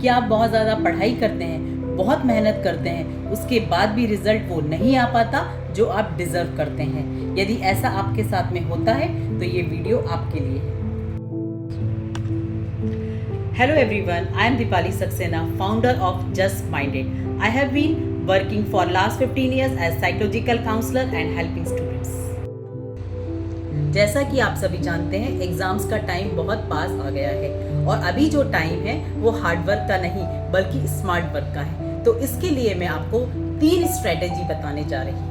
कि आप बहुत ज़्यादा पढ़ाई करते हैं, बहुत मेहनत करते हैं, उसके बाद भी रिजल्ट वो नहीं आ पाता जो आप डिज़र्व करते हैं। यदि ऐसा आपके साथ में होता है तो ये वीडियो आपके लिए है। Hello everyone, I am Dipali Saxena, founder of Just Minded. I have been working for last 15 years as psychological counselor and helping students. जैसा कि आप सभी जानते हैं, एग्जाम्स का टाइम बहुत पास आ गया है और अभी जो टाइम है वो हार्ड वर्क का नहीं बल्कि स्मार्ट वर्क का है। तो इसके लिए मैं आपको 3 स्ट्रेटेजी बताने जा रही हूँ।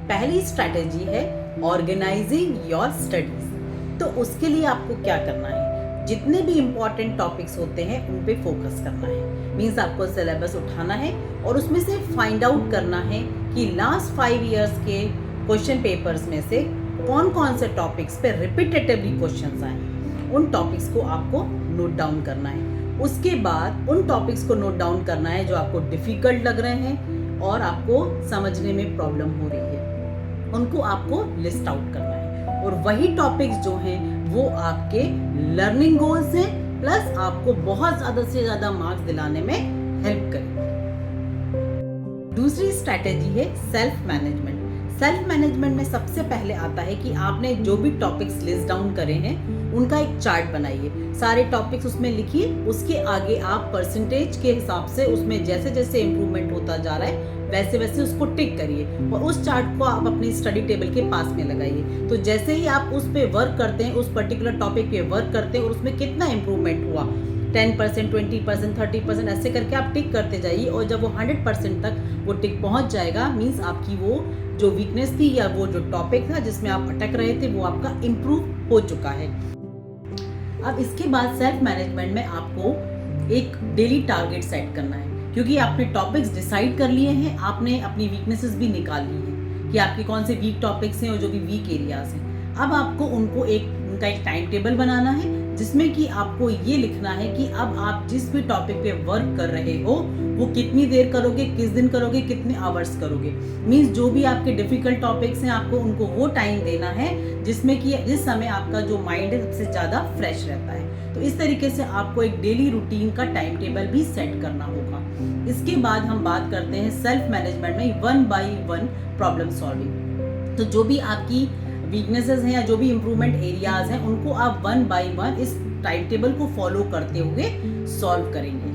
पहली स्ट्रेटेजी है ऑर्गेनाइजिंग योर स्टडीज। तो उसके लिए आपको क्या करना है, जितने भी इम्पॉर्टेंट टॉपिक्स होते हैं उन पे फोकस करना है। मीन्स आपको सिलेबस उठाना है और उसमें से फाइंड आउट करना है कि लास्ट 5 इयर्स के क्वेश्चन पेपर्स में से कौन कौन से टॉपिक्स पे रिपीटेटिवली क्वेश्चंस आए। उन टॉपिक्स को आपको नोट डाउन करना है। उसके बाद उन टॉपिक्स को नोट डाउन करना है जो आपको डिफिकल्ट लग रहे हैं और आपको समझने में प्रॉब्लम हो रही है, उनको आपको लिस्ट आउट करना है। और वही टॉपिक्स जो हैं वो आपके लर्निंग गोल्स हैं, प्लस आपको बहुत ज़्यादा से ज़्यादा मार्क्स दिलाने में हेल्प करेंगे। दूसरी स्ट्रैटेजी है सेल्फ मैनेजमेंट। सेल्फ मैनेजमेंट में सबसे पहले आता है कि आपने जो भी टॉपिक्स लिस्ट डाउन करे हैं उनका एक चार्ट बनाइए, सारे टॉपिक्स उसमें लिखिए। उसके आगे आप परसेंटेज के हिसाब से उसमें जैसे जैसे इम्प्रूवमेंट होता जा रहा है वैसे वैसे उसको टिक करिए और उस चार्ट को आप अपनी स्टडी टेबल के पास में लगाइए। तो जैसे ही आप उस पे वर्क करते हैं, उस पर्टिकुलर टॉपिक पे वर्क करते हैं और उसमें कितना इम्प्रूवमेंट हुआ, 10%, 20%, 30%, ऐसे करके आप टिक करते जाइए। और जब वो 100% तक वो टिक पहुंच जाएगा, मीन्स आपकी वो जो वीकनेस थी या वो जो टॉपिक था जिसमें आप अटक रहे थे वो आपका इम्प्रूव हो चुका है। अब इसके बाद सेल्फ मैनेजमेंट में आपको एक डेली टारगेट सेट करना है, क्योंकि आपने टॉपिक्स डिसाइड कर लिए हैं, आपने अपनी वीकनेसेस भी निकाल ली हैं कि आपके कौन से वीक टॉपिक्स हैं और जो भी वीक एरियाज हैं। अब आपको उनका एक टाइम टेबल बनाना है जिसमें कि आपको ये लिखना है कि अब आप जिस भी टॉपिक पे वर्क कर रहे हो वो कितनी देर करोगे, किस दिन करोगे, कितने आवर्स करोगे। मीन्स जो भी आपके डिफिकल्ट टॉपिक्स हैं आपको उनको वो टाइम देना है जिसमें कि जिस समय आपका जो माइंड है सबसे ज़्यादा फ्रेश रहता है। तो इस तरीके से आपको एक डेली रूटीन का टाइम टेबल भी सेट करना होगा। इसके बाद हम बात करते हैं सेल्फ मैनेजमेंट में 1 by 1 प्रॉब्लम सॉल्विंग। तो जो भी आपकी वीकनेसेस हैं या जो भी इम्प्रूवमेंट एरियाज हैं उनको आप 1 by 1 इस टाइम टेबल को फॉलो करते हुए सॉल्व करेंगे।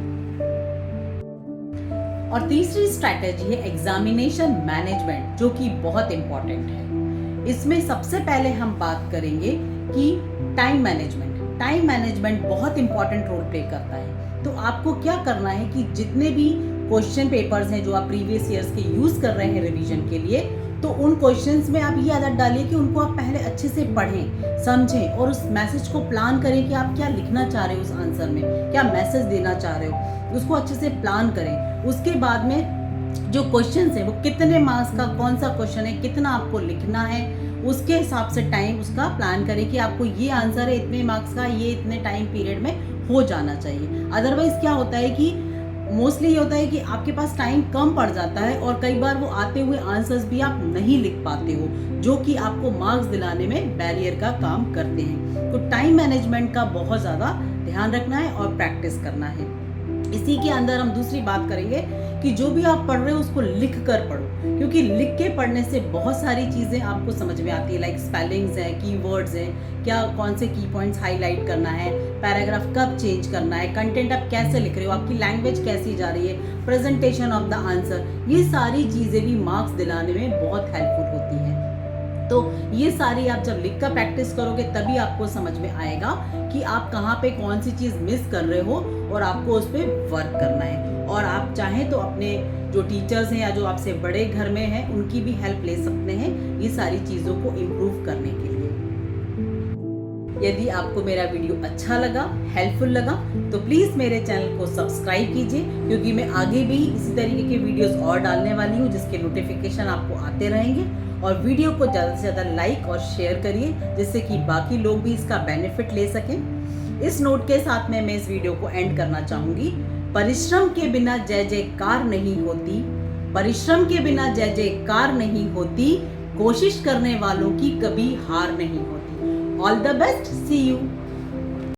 और तीसरी स्ट्रैटेजी है एग्जामिनेशन मैनेजमेंट, जो कि बहुत इंपॉर्टेंट है। इसमें सबसे पहले हम बात करेंगे कि टाइम मैनेजमेंट। टाइम मैनेजमेंट बहुत इंपॉर्टेंट रोल प्ले करता है। तो आपको क्या करना है कि जितने भी क्वेश्चन पेपर्स हैं जो आप प्रीवियस ईयर्स के यूज कर रहे हैं रिवीजन के लिए, तो उन क्वेश्चंस में आप ये आदत डालिए कि उनको आप पहले अच्छे से पढ़ें, समझें और उस मैसेज को प्लान करें कि आप क्या लिखना चाह रहे हो उस आंसर में, क्या मैसेज देना चाह रहे हो, उसको अच्छे से प्लान करें। उसके बाद में जो क्वेश्चंस है वो कितने मार्क्स का कौन सा क्वेश्चन है, कितना आपको लिखना है, उसके हिसाब से टाइम उसका प्लान करें कि आपको ये आंसर है इतने मार्क्स का, ये इतने टाइम पीरियड में हो जाना चाहिए। अदरवाइज क्या होता है कि मोस्टली ये होता है कि आपके पास टाइम कम पड़ जाता है और कई बार वो आते हुए आंसर्स भी आप नहीं लिख पाते हो, जो कि आपको मार्क्स दिलाने में बैरियर का काम करते हैं। तो टाइम मैनेजमेंट का बहुत ज़्यादा ध्यान रखना है और प्रैक्टिस करना है। इसी के अंदर हम दूसरी बात करेंगे कि जो भी आप पढ़ रहे हो उसको लिख कर पढ़ो, क्योंकि लिख के पढ़ने से बहुत सारी चीज़ें आपको समझ में आती है, लाइक स्पेलिंग्स हैं, कीवर्ड्स हैं, क्या कौन से की पॉइंट्स हाईलाइट करना है, पैराग्राफ कब चेंज करना है, कंटेंट आप कैसे लिख रहे हो, आपकी लैंग्वेज कैसी जा रही है, प्रेजेंटेशन ऑफ द आंसर, ये सारी चीज़ें भी मार्क्स दिलाने में बहुत हेल्पफुल होती हैं। तो ये सारी आप जब लिख कर प्रैक्टिस करोगे तभी आपको समझ में आएगा कि आप कहाँ पे कौन सी चीज़ मिस कर रहे हो और आपको उस पर वर्क करना है। और आप चाहें तो अपने जो टीचर्स हैं या जो आपसे बड़े घर में हैं उनकी भी हेल्प ले सकते हैं ये सारी चीज़ों को इम्प्रूव करने के लिए। यदि आपको मेरा वीडियो अच्छा लगा, हेल्पफुल लगा, तो प्लीज़ मेरे चैनल को सब्सक्राइब कीजिए, क्योंकि मैं आगे भी इसी तरीके के वीडियोस और डालने वाली हूँ जिसके नोटिफिकेशन आपको आते रहेंगे। और वीडियो को ज़्यादा से ज़्यादा लाइक और शेयर करिए जिससे कि बाकी लोग भी इसका बेनिफिट ले सकें। इस नोट के साथ में मैं इस वीडियो को एंड करना चाहूँगी। परिश्रम के बिना जय जयकार नहीं होती, परिश्रम के बिना जय जयकार नहीं होती, कोशिश करने वालों की कभी हार नहीं होती। All the best, see you.